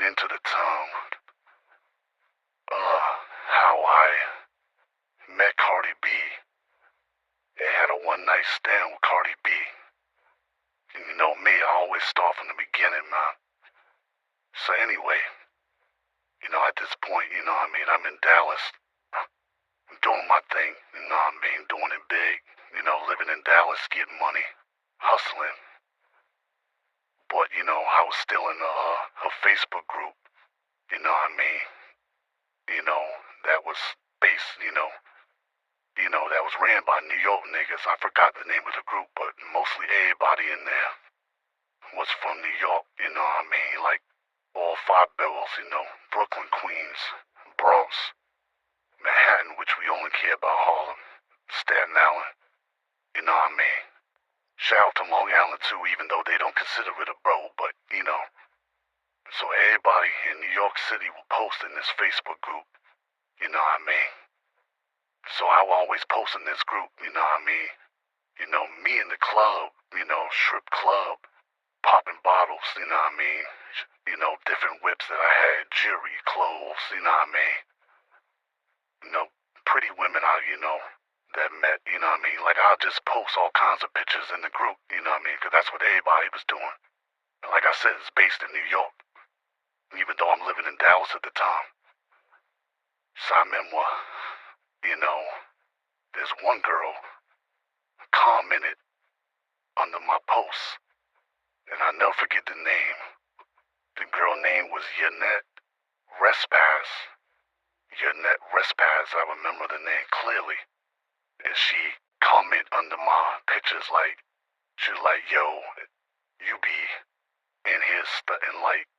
into the town, how I met Cardi B. They had a one-night stand with Cardi B. And you know me, I always start from the beginning, man. So anyway, at this point, I'm in Dallas. I'm doing my thing, doing it big. Living in Dallas, getting money, hustling. But, I was still in a Facebook group, that was based, that was ran by New York niggas. I forgot the name of the group, but mostly everybody in there was from New York, like all five boroughs, Brooklyn, Queens, Bronx, Manhattan, which we only care about Harlem, Staten Island, Shout out to Long Island too, even though they don't consider it a borough, but, so everybody in New York City will post in this Facebook group, So I will always post in this group, me in the club, strip club, popping bottles, different whips that I had, jewelry, clothes, pretty women that met, like I'll just post all kinds of pictures in the group, because that's what everybody was doing. And like I said, it's based in New York, even though I'm living in Dallas at the time. So I remember, there's one girl commented under my post, and I'll never forget the name. The girl name was Yannette Respaz. Yannette Respaz, I remember the name clearly. And she commented under my pictures she was like, yo, you be in here stunting like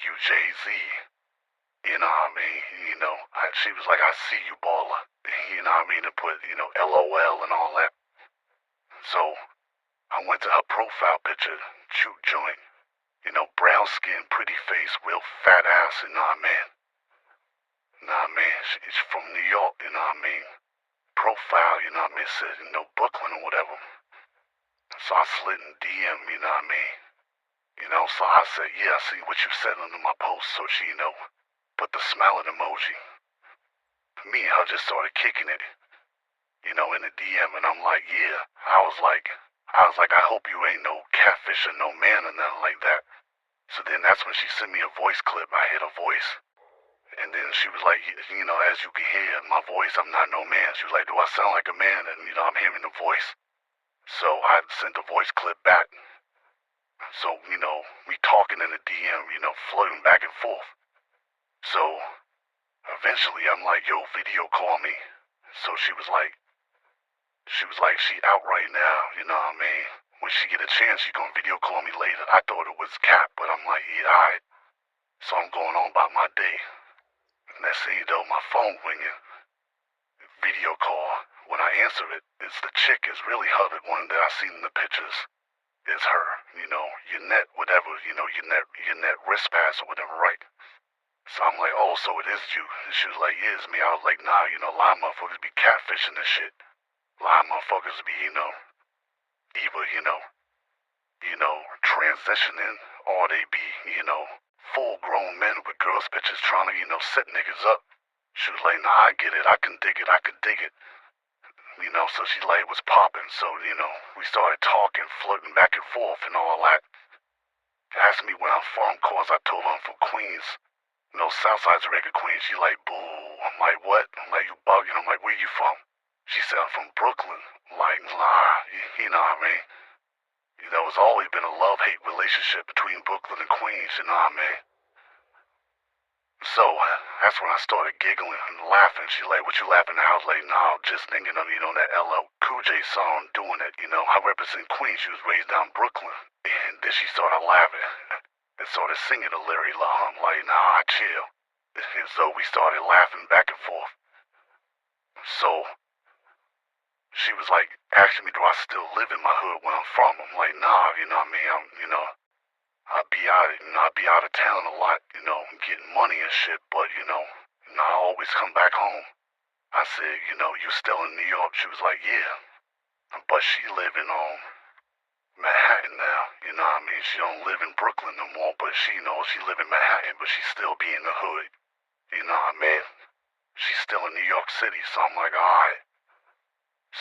you Jay-Z. She was like, I see you, baller. To put, LOL and all that. So, I went to her profile picture, shoot joint. Brown skin, pretty face, real fat ass, She's from New York, Profile, said, Brooklyn or whatever. So I slid in DM, So I said, yeah, I see what you said under my post, so she, put the smiling emoji. Me and her just started kicking it, in the DM, and I'm like, yeah. I was like, I hope you ain't no catfish or no man or nothing like that. So then that's when she sent me a voice clip. I heard her voice. And then she was like, as you can hear my voice, I'm not no man. She was like, do I sound like a man? And, I'm hearing the voice. So I sent the voice clip back. So, we talking in the DM, flirting back and forth. So, eventually I'm like, yo, video call me. So she was like, she out right now, When she get a chance, she gonna video call me later. I thought it was Cap, but I'm like, yeah, alright. So I'm going on about my day. Next thing you know, my phone ringing. Video call. When I answer it, it's the chick. It's really her, the one that I seen in the pictures. It's her, Yannette, whatever, Yannette Respaz or whatever, right? So I'm like, oh, so it is you. And she was like, yeah, it's me. I was like, nah, a lot of motherfuckers be catfishing this shit. A lot of motherfuckers be, either, transitioning, or they be, full-grown men with girls' bitches trying to, set niggas up. She was like, nah, I get it. I can dig it. So she like was popping. So, we started talking, flirting back and forth and all that. Asked me where I'm from, cause I told her I'm from Queens. Southside's regular Queens. She like, boo. I'm like, what? I'm like, you bugging. I'm like, where you from? She said, I'm from Brooklyn. I'm like, nah, you know what I mean? It's always been a love-hate relationship between Brooklyn and Queens, you know what I mean? So, that's when I started giggling and laughing. She like, what you laughing at? I was like, nah, just thinking of, that LL Cool J song, doing it, I represent Queens. She was raised down Brooklyn. And then she started laughing and started singing a lyric. I'm like, nah, chill. And so we started laughing back and forth. So, she was like, asking me, do I still live in my hood where I'm from? I'm like, nah, you know what I mean? I be out of town a lot, getting money and shit, but, I always come back home. I said, you still in New York? She was like, yeah. But she live in, Manhattan now, mean, she don't live in Brooklyn no more, but she, she live in Manhattan, but she still be in the hood. You know what I mean? She's still in New York City, so I'm like, alright.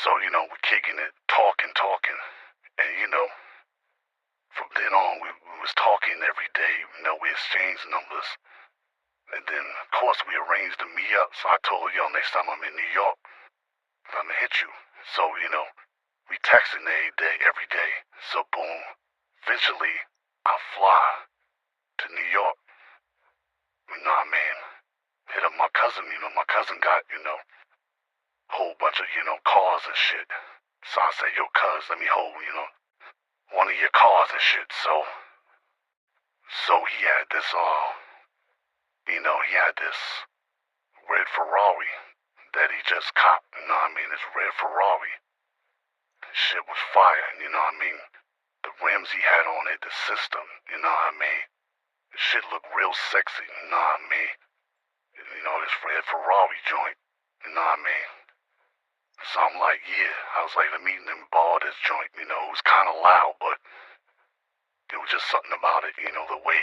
So, we're kicking it, talking. And, from then on, we was talking every day. We exchanged numbers. And then, of course, we arranged to meet up. So I told her, next time I'm in New York, I'm gonna hit you. So, we texting every day. So, boom. Eventually, I fly to New York. Man. Hit up my cousin, my cousin got, a whole bunch of, cars and shit. So I said, yo, cuz, let me hold, one of your cars and shit. So he had this, he had this red Ferrari that he just copped, this red Ferrari. Shit was fire, The rims he had on it, the system, The shit looked real sexy, This red Ferrari joint, So I'm like, yeah. I was like, let me borrow this joint, It was kind of loud, but it was just something about it, the way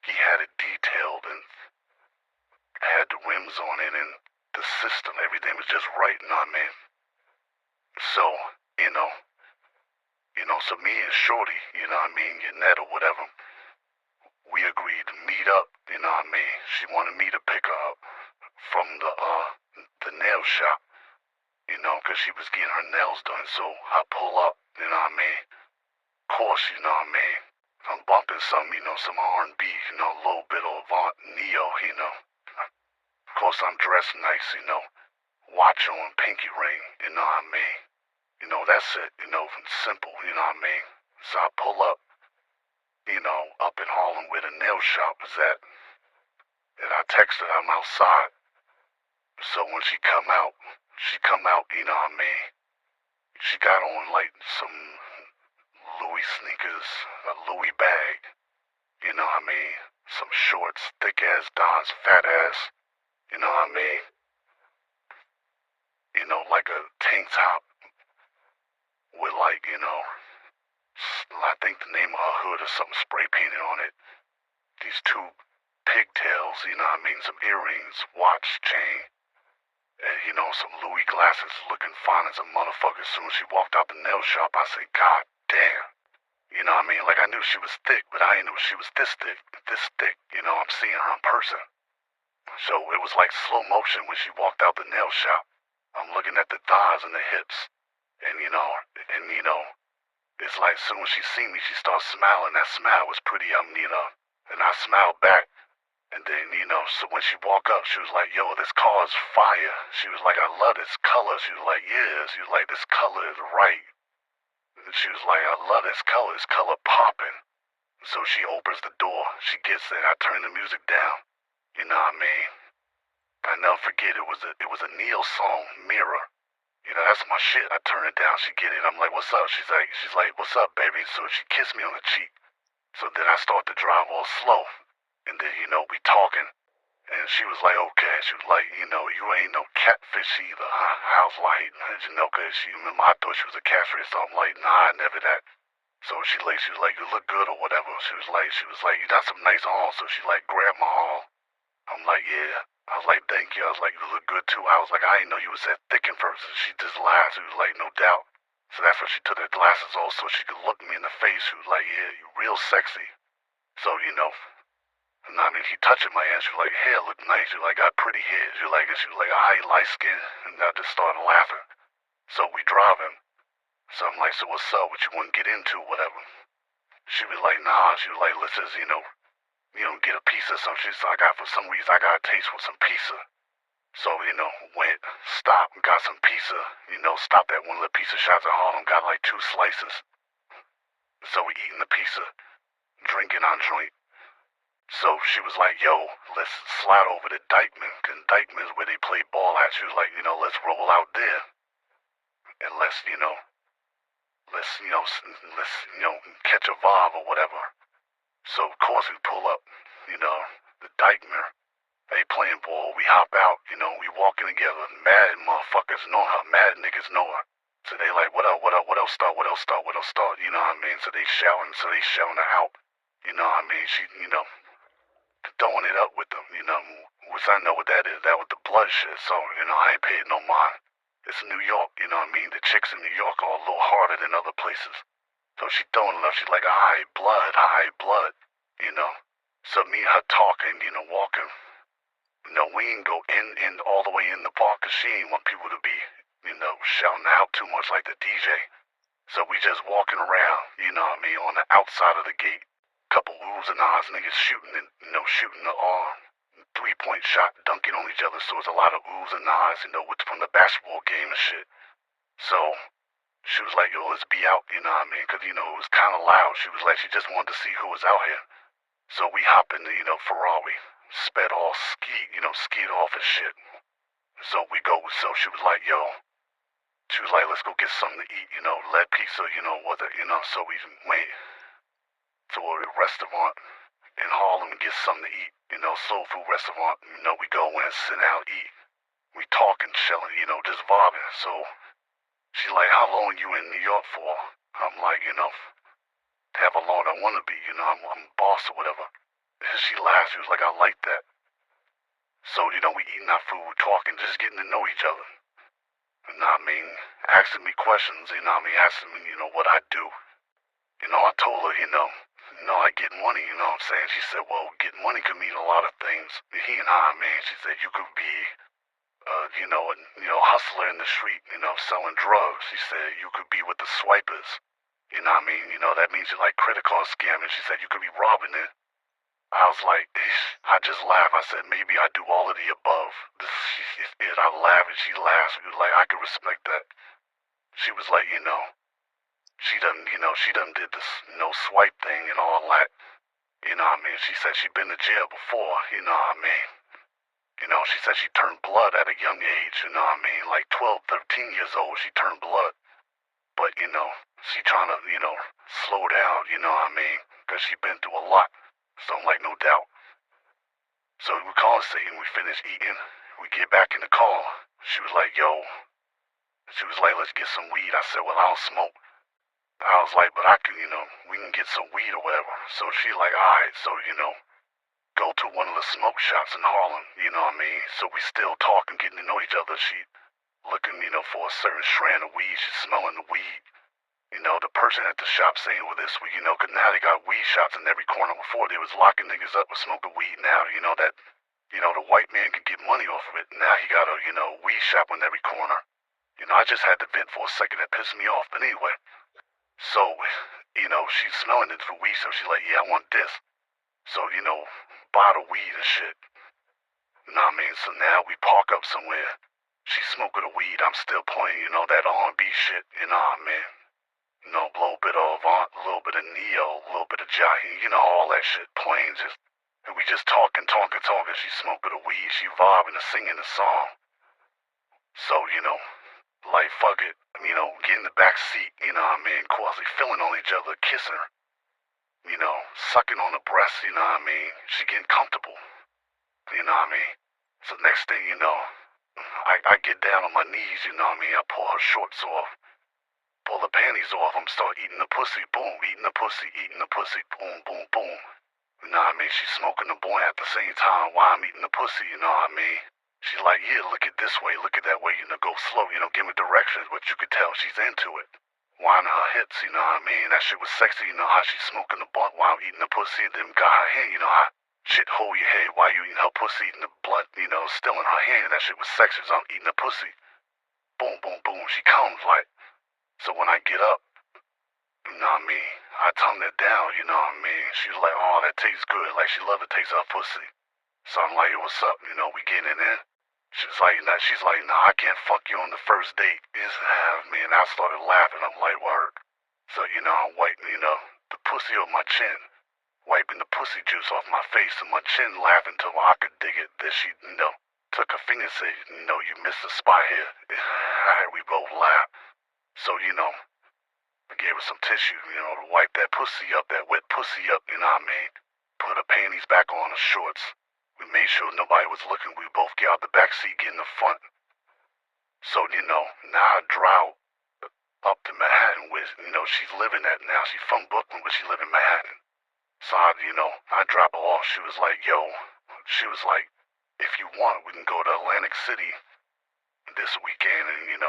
he had it detailed and had the rims on it and the system, everything was just right, So, so me and Shorty, Yannette or whatever, we agreed to meet up, She wanted me to pick her up from the nail shop, because she was getting her nails done. So I pull up, Of course, I'm bumping some, some R&B, a little bit of Avant Neo, Of course, I'm dressed nice, watch on, pinky ring, That's it, simple, So I pull up, up in Harlem where the nail shop is at. And I text her, I'm outside. So when she come out, She got on like some Louis sneakers, a Louis bag, Some shorts, thick ass Don's fat ass, you know what I mean? Like a tank top with like, I think the name of her hood or something spray painted on it. These two pigtails, some earrings, watch, chain, and, some Louis glasses looking fine as a motherfucker. As soon as she walked out the nail shop, I said, God damn. Like I knew she was thick, but I didn't know she was this thick, I'm seeing her in person. So it was like slow motion when she walked out the nail shop. I'm looking at the thighs and the hips, and it's like as soon as she seen me, she started smiling. That smile was pretty, and I smiled back. And then, so when she walked up, she was like, yo, this car is fire. She was like, I love this color. She was like, yeah. She was like, this color is right. And she was like, I love this color popping. So she opens the door. She gets there. I turn the music down. You know what I mean? I never forget, it was a Neil song, Mirror. That's my shit. I turn it down. She get it. I'm like, what's up? She's like, what's up, baby? So she kissed me on the cheek. So then I start to drive all slow. And then, we talking. And she was like, okay. She was like, you ain't no catfish either, huh? I was like, cause I thought she was a catfish. So I'm like, nah, never that. So she was like, you look good or whatever. She was like, you got some nice arms. So she like grabbed my arm. I'm like, yeah. I was like, thank you. I was like, you look good too. I was like, I didn't know you was that thick in person. She just laughed. She was like, no doubt. So that's when she took her glasses off so she could look me in the face. She was like, yeah, you real sexy. So, she touching my ass. She was like, hair look nice. She was like, got pretty hair. She was like, I light skin. And I just started laughing. So we driving. So I'm like, so what's up? What you want to get into? Whatever. She was like, nah. She was like, let's just, get a pizza or something. So for some reason, I got a taste for some pizza. So, went, stopped, got some pizza. Stopped at one of the pizza shops in Harlem, got like 2 slices. So we eating the pizza, drinking our joint. So she was like, yo, let's slide over to Dykeman, because Dykeman is where they play ball at. She was like, let's roll out there. And let's catch a vibe or whatever. So of course we pull up, the Dykeman. They playing ball, we hop out, we walking together. Mad motherfuckers know her, mad niggas know her. So they like, what else start, what else start, what else start, you know what I mean? So they shouting her out, you know what I mean? She, throwing it up with them, which I know what that is. That was the blood shit, so, I ain't paying no mind. It's New York, you know what I mean? The chicks in New York are a little harder than other places. So she throwing it up, she's like, high blood, you know? So me and her talking, walking, we ain't go in all the way in the park, 'cause she ain't want people to be, shouting out too much like the DJ. So we just walking around, you know what I mean, on the outside of the gate. Couple oohs and ahs, niggas shooting and, shooting the arm. 3-point shot, dunking on each other, so it's a lot of oohs and ahs, it's from the basketball game and shit. So she was like, yo, let's be out, you know what I mean, 'cause, it was kind of loud. She was like, she just wanted to see who was out here. So we hop in the, Ferrari, sped all skied off and shit. So we go, so she was like, yo, she was like, let's go get something to eat, lead pizza, so we went to a restaurant in Harlem and get something to eat, soul food restaurant, we go in, sit down, eat. We talking, chilling, just vibing. So she like, how long you in New York for? I'm like, however long I want to be, I'm boss or whatever. She laughed, she was like, I like that. So, we eating our food, talking, just getting to know each other. You know what I mean? Asking me questions, asking me, what I do. I told her, I get money, you know what I'm saying? She said, well, getting money could mean a lot of things. He and I, man, she said, you could be, a hustler in the street, selling drugs. She said, you could be with the swipers. You know what I mean? That means you like credit card scamming. She said, you could be robbing it. I was like, I just laughed. I said, maybe I do all of the above. She did. I laughed and she laughed. She was like, I can respect that. She was like, she done did this swipe thing and all that. You know what I mean? She said she'd been to jail before, you know what I mean? She said she turned blood at a young age, you know what I mean? Like 12, 13 years old, she turned blood. But, she trying to, slow down, you know what I mean? Because she been through a lot. So I'm like, no doubt. So we conversating, we finished eating. We get back in the car. She was like, yo. She was like, let's get some weed. I said, well, I don't smoke. I was like, but I can, we can get some weed or whatever. So she like, alright, so, go to one of the smoke shops in Harlem, you know what I mean? So we still talking, getting to know each other. She looking, for a certain strand of weed. She's smelling the weed. The person at the shop saying, well, this weed, 'cause now they got weed shops in every corner. Before they was locking niggas up with smoking weed. Now, that, the white man can get money off of it. Now he got a, weed shop in every corner. I just had to vent for a second. That pissed me off. But anyway, so, she's smelling it for weed. So she's like, yeah, I want this. So, buy the weed and shit. You know what I mean? So now we park up somewhere. She's smoking the weed. I'm still playing, that R&B shit. You know what I mean? A little bit of Avant, a little bit of Neo, a little bit of Jahi, all that shit playing just, and we just talking. She's smoking the weed, she vibing and singing the song. So, like fuck it, get in the back seat, what I mean, quasi feeling on each other, kissing her, sucking on the breast, you know what I mean, she getting comfortable, you know what I mean. So next thing you know, I get down on my knees, you know what I mean, I pull her shorts off. Pull the panties off, I'm start eating the pussy, boom, eating the pussy, boom, boom, boom. You know what I mean? She's smoking the boy at the same time while I'm eating the pussy, you know what I mean? She's like, yeah, look at this way, look at that way, go slow, give me directions, but you could tell she's into it. Winding her hips, you know what I mean? That shit was sexy, how she's smoking the blunt while I'm eating the pussy, and then got her hand, how shit hold your head while you eating her pussy, eating the blunt, still in her hand, that shit was sexy, so I'm eating the pussy. Boom, boom, boom, she comes like, so when I get up, you know what I mean, I tongue it down, you know what I mean? She's like, oh, that tastes good, like she love to taste her pussy. So I'm like, what's up, we getting in. She's like, nah, I can't fuck you on the first date. Man, I started laughing, I'm like, word. So, I'm wiping, the pussy off my chin, wiping the pussy juice off my face and my chin, laughing till I could dig it. Then she, took her finger and said, you missed a spot here. We both laughed. So, I gave her some tissue, to wipe that pussy up, that wet pussy up, you know what I mean? Put her panties back on, her shorts. We made sure nobody was looking. We both get out the back seat, get in the front. So, now I dry out. up to Manhattan where, she's living at now. She's from Brooklyn, but she live in Manhattan. So I drop her off. She was like, if you want, we can go to Atlantic City this weekend. And,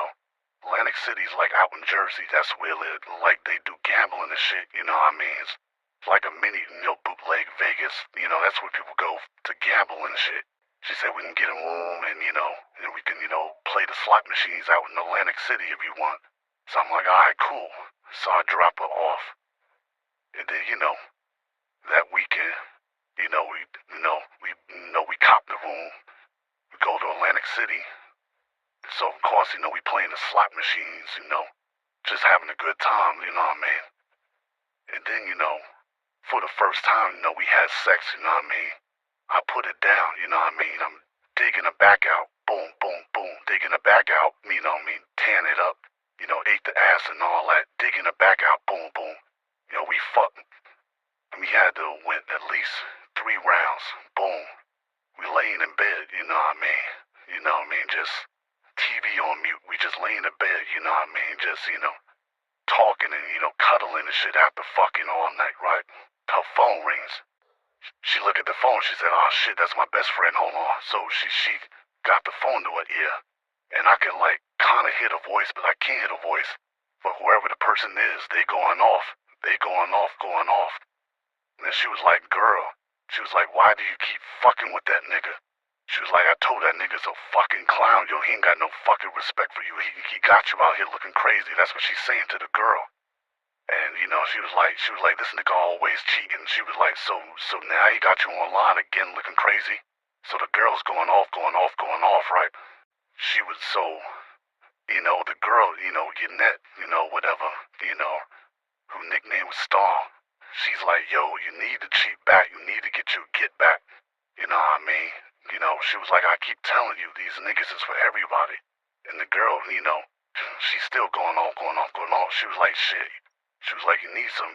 Atlantic City's like out in Jersey. That's where they do gambling and shit, you know what I mean? It's like a mini, bootleg Vegas. That's where people go to gamble and shit. She said we can get a room and, and we can, play the slot machines out in Atlantic City if you want. So I'm like, alright, cool. So I drop her off. And then, that weekend, we cop the room. We go to Atlantic City. So of course, we playing the slot machines, just having a good time, you know what I mean? And then, for the first time, we had sex, you know what I mean? I put it down, you know what I mean? I'm digging her back out, boom, boom, boom, digging her back out, you know what I mean? Tearing it up, ate the ass and all that, digging her back out, boom, boom. We fucked. We had to win at least 3 rounds, boom. We laying in bed, you know what I mean? You know what I mean? Just TV on mute. We just laying in bed, you know what I mean? Just, talking and, cuddling and shit after fucking all night, right? Her phone rings. She looked at the phone. She said, oh shit, that's my best friend. Hold on. So she got the phone to her ear. And I can kind of hear the voice, but I can't hear the voice. But whoever the person is, they going off. They going off. And then she was like, girl. She was like, why do you keep fucking with that nigga? She was like, I told that nigga's a fucking clown. Yo, he ain't got no fucking respect for you. He got you out here looking crazy. That's what she's saying to the girl. And, she was like, this nigga always cheating. She was like, so now he got you online again looking crazy? So the girl's going off, right? She was so, the girl, Yannette, whatever, who nickname was Star. She's like, yo, you need to cheat back. You need to get your get back. You know what I mean? She was like, I keep telling you, these niggas is for everybody. And the girl, she's still going off. She was like, shit. She was like, you need some,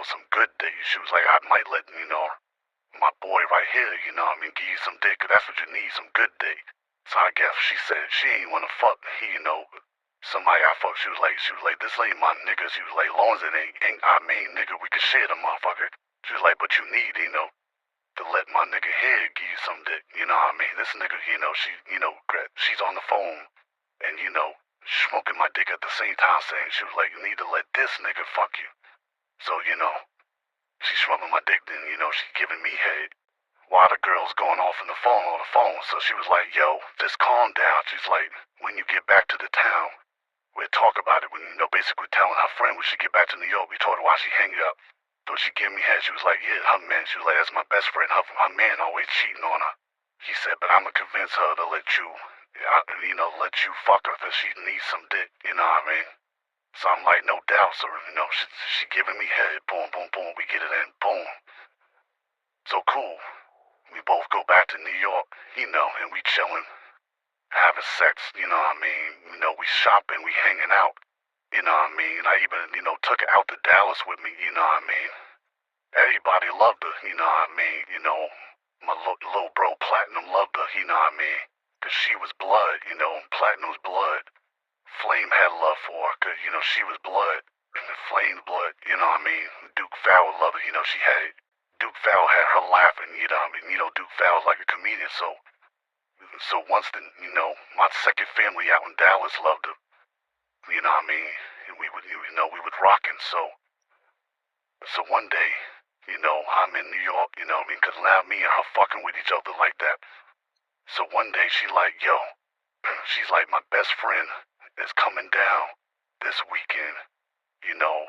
some good dick. She was like, I might let, my boy right here, give you some dick, 'cause that's what you need, some good dick. So I guess she said she ain't wanna fuck, somebody I fuck. She was like, this ain't my nigga. She was like, long as it ain't our main nigga, we can share the motherfucker. She was like, but you need, to let my nigga here give you some dick, you know what I mean? This nigga, she's on the phone and, smoking my dick at the same time saying, she was like, you need to let this nigga fuck you. So, she's smoking my dick, then, she's giving me head while the girl's going off on the phone. So she was like, yo, just calm down. She's like, when you get back to the town, we'll talk about it. When, basically telling her friend when she get back to New York, we told her why she hang up. So she gave me head. She was like, yeah, her man. She was like, that's my best friend. Her man always cheating on her. He said, but I'm going to convince her to let you fuck her because she needs some dick. You know what I mean? So I'm like, no doubt. So, she giving me head. Boom, boom, boom. We get it in. Boom. So cool. We both go back to New York, and we chilling, having sex, you know what I mean? We shopping, we hanging out. You know what I mean? I even, took her out to Dallas with me, you know what I mean? Everybody loved her, you know what I mean? My little bro Platinum loved her, you know what I mean? 'Cause she was blood, Platinum's blood. Flame had love for her, 'cause, she was blood. Flame's blood, you know what I mean? Duke Fowl loved her, she had Duke Fowl had her laughing, you know what I mean? Duke Fowl's like a comedian, so once my second family out in Dallas loved her, you know what I mean? And we would rockin', so one day, I'm in New York, you know what I mean? 'Cause now me and her fucking with each other like that. So one day she like, yo, she's like, my best friend is coming down this weekend.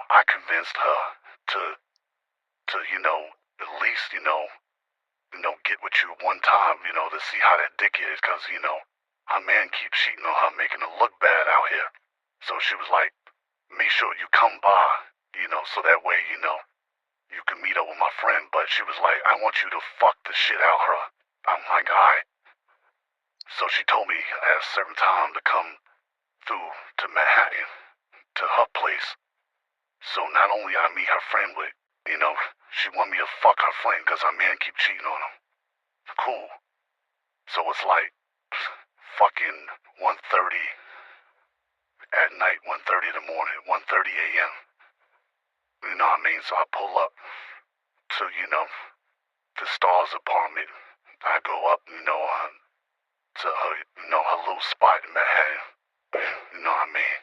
I convinced her to at least, get with you one time, to see how that dick is, 'cause, her man keeps cheating on her, making her look bad out here. So she was like, make sure you come by, so that way, you can meet up with my friend. But she was like, I want you to fuck the shit out of her. I'm like, alright. So she told me at a certain time to come through to Manhattan, to her place. So not only I meet her friend, but, she want me to fuck her friend because her man keep cheating on him. Cool. So it's like fucking 1:30 at night, 1:30 in the morning, 1:30 a.m. You know what I mean? So I pull up to, the Star's apartment. I go up, to her, her little spot in Manhattan. You know what I mean?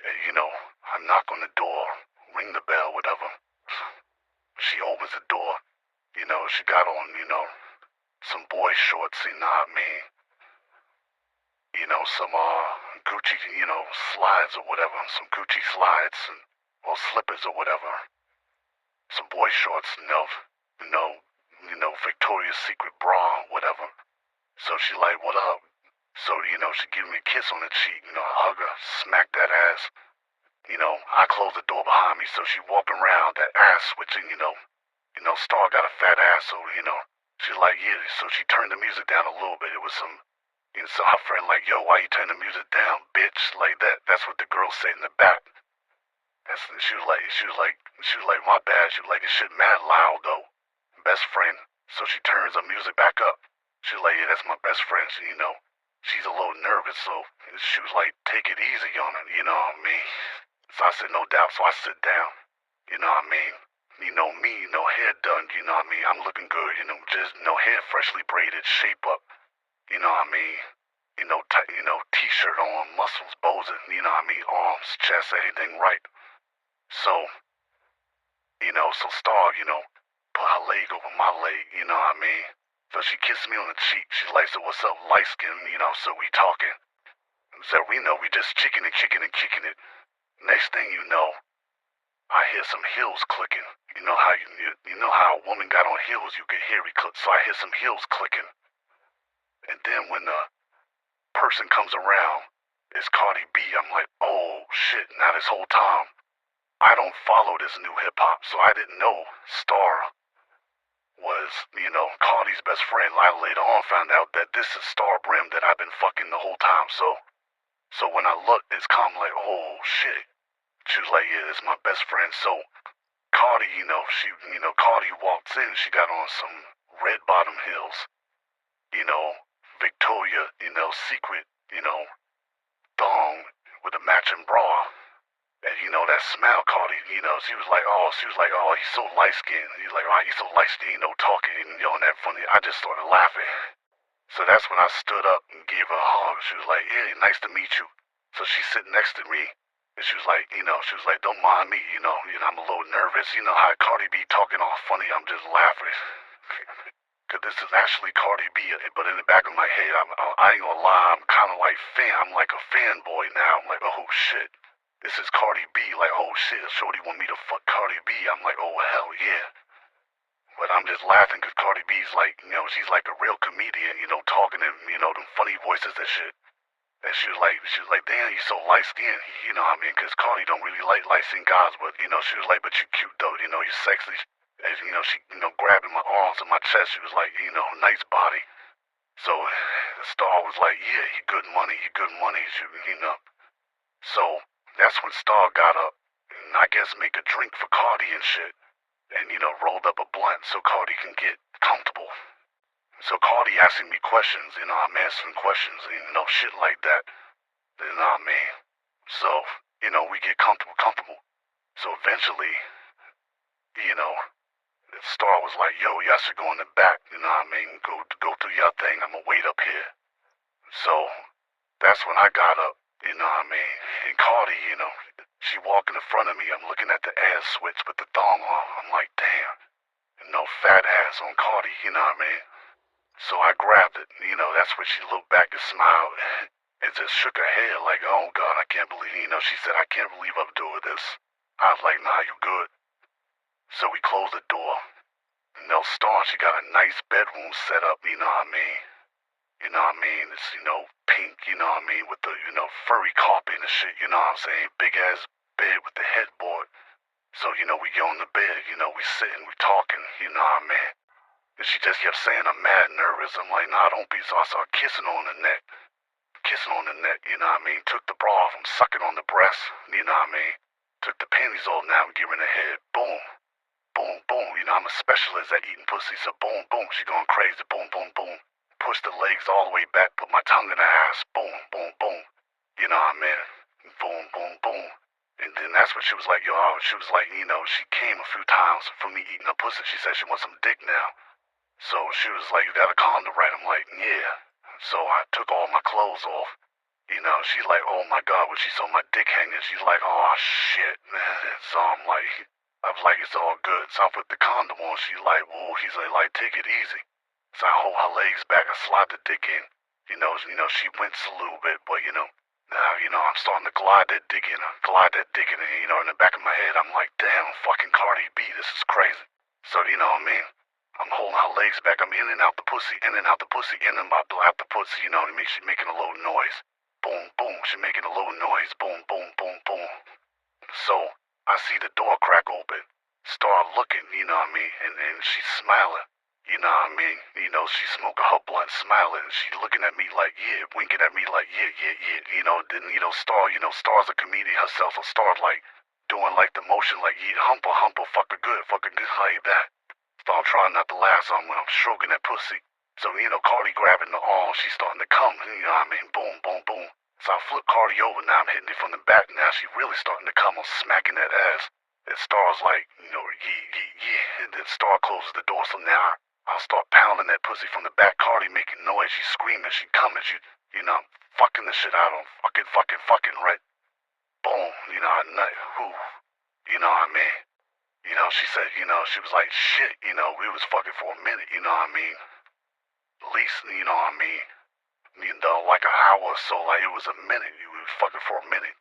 And, I knock on the door, ring the bell, whatever. She opens the door. She got on, some boy shorts, you know what I mean? Some, Gucci, slides or whatever. Some Gucci slides or slippers or whatever. Some boy shorts, Victoria's Secret bra, whatever. So she like, what up? So, she give me a kiss on the cheek, hug her, smack that ass. I close the door behind me, so she walking around, that ass switching, Star got a fat ass, so, she like, yeah, so she turned the music down a little bit. It was some, so her friend like, yo, why you turn the music down, bitch? Like that. That's what the girl said in the back. She was like, my bad. She was like, this shit mad loud, though. Best friend. So she turns the music back up. She was like, yeah, that's my best friend. So, she's a little nervous, so she was like, take it easy on her, you know what I mean? So I said, no doubt. So I sit down, you know what I mean? Me, hair done, you know what I mean? I'm looking good, just, hair freshly braided, shape up, you know what I mean? T-shirt on, muscles bulging, you know what I mean? Arms, chest, everything right. So, so Star, put her leg over my leg, you know what I mean? So she kissed me on the cheek. She's like, so what's up, light skin, so we talking. So we just kicking it. Next thing you know, I hear some heels clicking. You know how a woman got on heels, you get hairy click. So I hear some heels clicking. And then when the person comes around, it's Cardi B. I'm like, oh shit, now this whole time, I don't follow this new hip hop, so I didn't know Star was, Cardi's best friend. I later on found out that this is Star Brim that I've been fucking the whole time. So when I looked, it's calm like, oh shit. She was like, yeah, this is my best friend. So Cardi, Cardi walks in. She got on some red bottom heels, Victoria, Secret, thong with a matching bra. And that smile, Cardi, she was like, oh, he's so light skinned. He's like, oh, he's so light skinned, talking, and that funny. I just started laughing. So that's when I stood up and gave her a hug. She was like, yeah, nice to meet you. So she's sitting next to me. And she was like, don't mind me, I'm a little nervous. You know how Cardi B talking all funny, I'm just laughing. Cause this is actually Cardi B, but in the back of my head, I ain't gonna lie, I'm kinda like I'm like a fanboy now. I'm like, oh shit, this is Cardi B, like, oh shit, Shorty want me to fuck Cardi B. I'm like, oh hell yeah. But I'm just laughing cause Cardi B's like, she's like a real comedian, talking and, them funny voices and shit. And she was like, damn, you so light skinned, you know what I mean? Cause Cardi don't really like light skinned guys, but, she was like, but you cute though, you're sexy. And, she, grabbing my arms and my chest, she was like, nice body. So, the Star was like, yeah, you good money, she, So, that's when Star got up, and I guess make a drink for Cardi and shit. And, rolled up a blunt so Cardi can get comfortable. So Cardi asking me questions, I'm answering questions, shit like that. You know what I mean? So, we get comfortable. So eventually, the Star was like, yo, y'all should go in the back, you know what I mean? Go do your thing, I'ma wait up here. So, that's when I got up, you know what I mean? And Cardi, she walking in front of me, I'm looking at the ass switch with the thong on. I'm like, damn, fat ass on Cardi, you know what I mean? So I grabbed it, that's when she looked back and smiled and just shook her head like, oh God, I can't believe, she said, I can't believe I'm doing this. I was like, nah, you good. So we closed the door. Star, she got a nice bedroom set up, you know what I mean? You know what I mean? It's, pink, you know what I mean? With the, furry carpet and shit, you know what I'm saying? Big ass bed with the headboard. So, we get on the bed, we sitting, we talking, you know what I mean? And she just kept saying I'm mad nervous. I'm like, nah, don't be. So I started kissing on the neck, you know what I mean? Took the bra off, I'm sucking on the breast, you know what I mean? Took the panties off, now I'm giving her head, boom. Boom, boom, I'm a specialist at eating pussy, so boom, boom, she going crazy, boom, boom, boom. Push the legs all the way back, put my tongue in her ass, boom, boom, boom. You know what I mean? then that's what she was like, yo, she was like, she came a few times for me eating her pussy. She said she wants some dick now. So she was like, you got a condom, right? I'm like, yeah. So I took all my clothes off. She's like, oh my God, when she saw my dick hanging, she's like, oh shit, man. So I was like, it's all good. So I put the condom on. She's like, whoa, he's like, take it easy. So I hold her legs back, I slide the dick in. She winces a little bit, but now, I'm starting to glide that dick in, and, in the back of my head, I'm like, damn, fucking Cardi B, this is crazy. So, you know what I mean? I'm holding her legs back, I'm in and out the pussy, in and out the pussy, in and out the pussy, you know what I mean? She's making a little noise. Boom, boom, she's making a little noise. Boom, boom, boom, boom. So, I see the door crack open. Start looking, you know what I mean? And she's smiling. You know what I mean? She's smoking her blunt, smiling. She's looking at me like, yeah, winking at me like, yeah. Then, Star's a comedian herself. So Star's like, doing like the motion like, yeah, humper, fucker good, how you back? Start trying not to laugh on when I'm stroking that pussy. So, Cardi grabbing the arm, she's starting to come, you know what I mean? Boom, boom, boom. So I flip Cardi over, now I'm hitting it from the back, now she really starting to come, I'm smacking that ass. And Star's like, yeah. And then Star closes the door, so now I'll start pounding that pussy from the back. Cardi making noise, she's screaming, she coming, I'm fucking the shit out of him. Fucking, right? Boom, I nut, whoo. You know what I mean? She said, she was like, shit, we was fucking for a minute, you know what I mean? At least, you know what I mean? Like an hour or so, like it was a minute, we was fucking for a minute.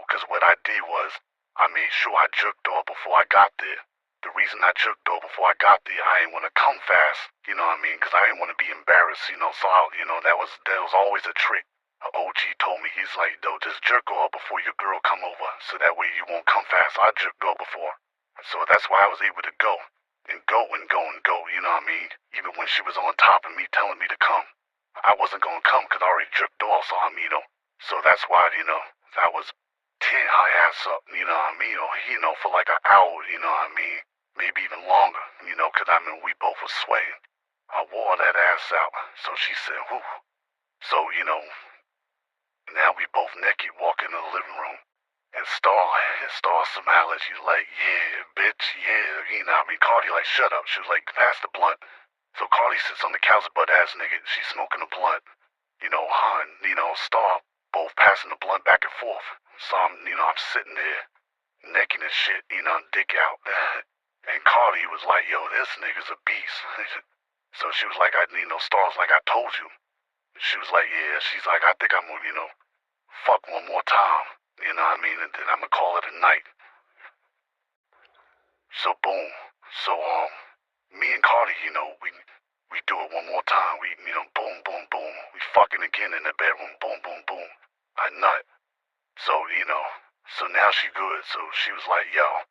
Cause what I did was, I made sure I jerked off before I got there. The reason I jerked off before I got there, I ain't want to come fast, you know what I mean? Cause I didn't want to be embarrassed, so that was always a trick. A OG told me, he's like, though, just jerk off before your girl come over, so that way you won't come fast. I jerked off before. So that's why I was able to go, and go, you know what I mean? Even when she was on top of me telling me to come. I wasn't gonna come because I already jerked off, so that's why, I was tearing her ass up, you know what I mean? Or, for like an hour, you know what I mean? Maybe even longer, because we both were swaying. I wore that ass out, so she said, whoo. So, now we both naked walk in the living room. And Star smiling, she's like, yeah, bitch, yeah, Cardi like, shut up. She was like, pass the blunt. So Cardi sits on the couch, butt ass nigga, she's smoking a blunt. Her and, Star both passing the blunt back and forth. So I'm sitting there, naked and shit, dick out. And Cardi was like, yo, this nigga's a beast. So she was like, Star's like, I told you. She was like, yeah, she's like, I think I'm gonna, fuck one more time. You know what I mean? And then I'm gonna call it a night. So boom. So, me and Cardi, we do it one more time. We, boom, boom, boom. We fucking again in the bedroom. Boom, boom, boom. I nut. So, so now she good. So she was like, yo.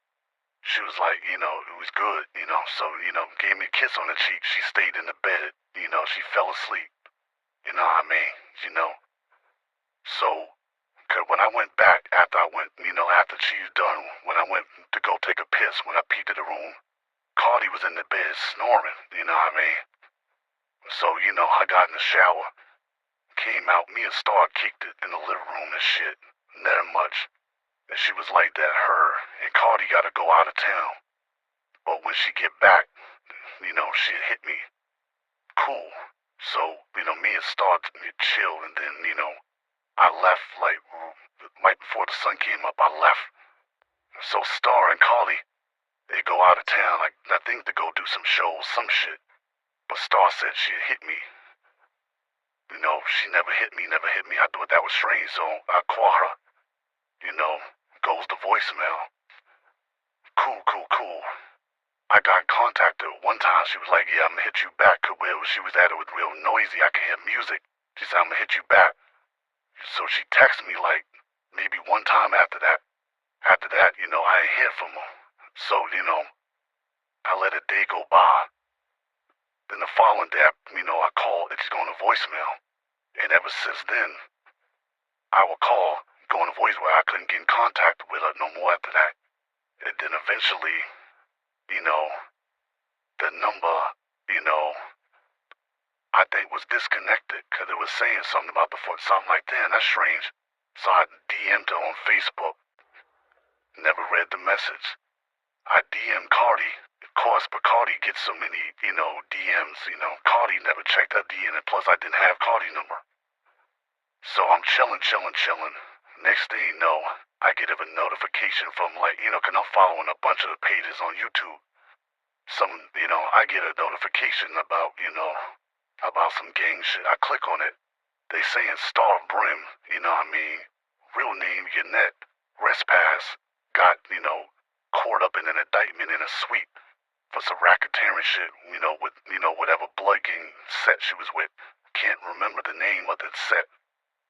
She was like, it was good, so, gave me a kiss on the cheek. She stayed in the bed, she fell asleep. You know what I mean? So, cause when I went back, after she's done, when I went to go take a piss, when I peeked in the room, Cardi was in the bed snoring, you know what I mean? So, I got in the shower, came out, me and Star kicked it in the living room and shit, never much. And she was like that, her, and Cardi gotta go out of town. But when she get back, she'd hit me. Cool. So, me and Star chill, and then, I left, like, right before the sun came up, I left. So Star and Cardi, they go out of town, like, I think to go do some shows, some shit. But Star said she'd hit me. She never hit me. I thought that was strange, so I call her. Goes the voicemail. Cool. I got contacted one time. She was like, yeah, I'm gonna hit you back. Cause where she was at, it was real noisy. I could hear music. She said, I'm gonna hit you back. So she texted me like maybe one time after that. After that, I ain't hear from her. So, I let a day go by. Then the following day, I called. It's going to voicemail. And ever since then, I would call, go in a voicemail. I couldn't get in contact with her no more after that. And then eventually, the number, I think was disconnected because it was saying something about the foot, something like that. That's strange. So I DM'd her on Facebook. never read the message. I DM Cardi, of course, but Cardi gets so many, DMs, Cardi never checked her DM, and plus I didn't have Cardi number. So I'm chilling. Next thing you know, I get a notification from cause I'm following a bunch of pages on YouTube. I get a notification about some gang shit. I click on it. They saying Star Brim, you know what I mean? Real name, Yannette, rest pass, got, caught up in an indictment in a suite for some racketeering shit, with, whatever blood gang set she was with. Can't remember the name of the set.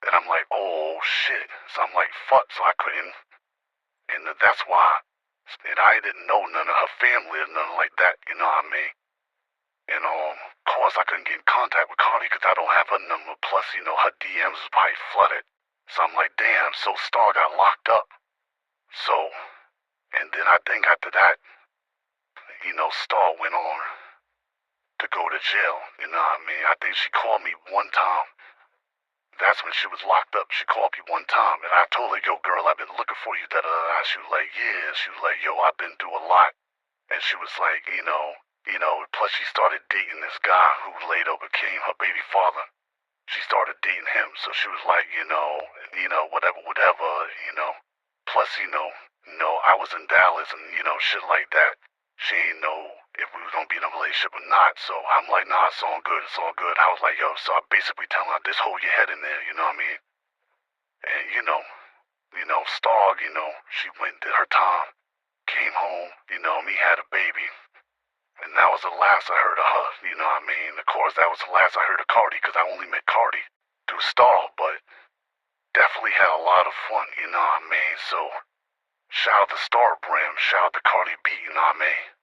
And I'm like, oh shit. So I'm like, fuck, so I couldn't. And that's why. And I didn't know none of her family or nothing like that, you know what I mean? And of course I couldn't get in contact with Cardi because I don't have her number. Plus, her DMs is probably flooded. So I'm like, damn, so Star got locked up. So, and then I think after that, Star went on to go to jail, you know what I mean? I think she called me one time. That's when she was locked up. She called me one time, and I told her, yo, girl, I've been looking for you, da-da-da. She was like, yeah. She was like, yo, I've been through a lot. And she was like, plus she started dating this guy who later became her baby father. She started dating him, so she was like, whatever. Plus, I was in Dallas and, shit like that. She ain't know if we was gonna be in a relationship or not, so I'm like, nah, it's all good. I was like, yo, so I basically telling her, just hold your head in there, you know what I mean? And, Star, she went, did her time, came home, had a baby. And that was the last I heard of her, you know what I mean? Of course, that was the last I heard of Cardi, because I only met Cardi through Star, but definitely had a lot of fun, you know what I mean? So, shout out to Star Brim, shout out to Cardi B, you know what I mean?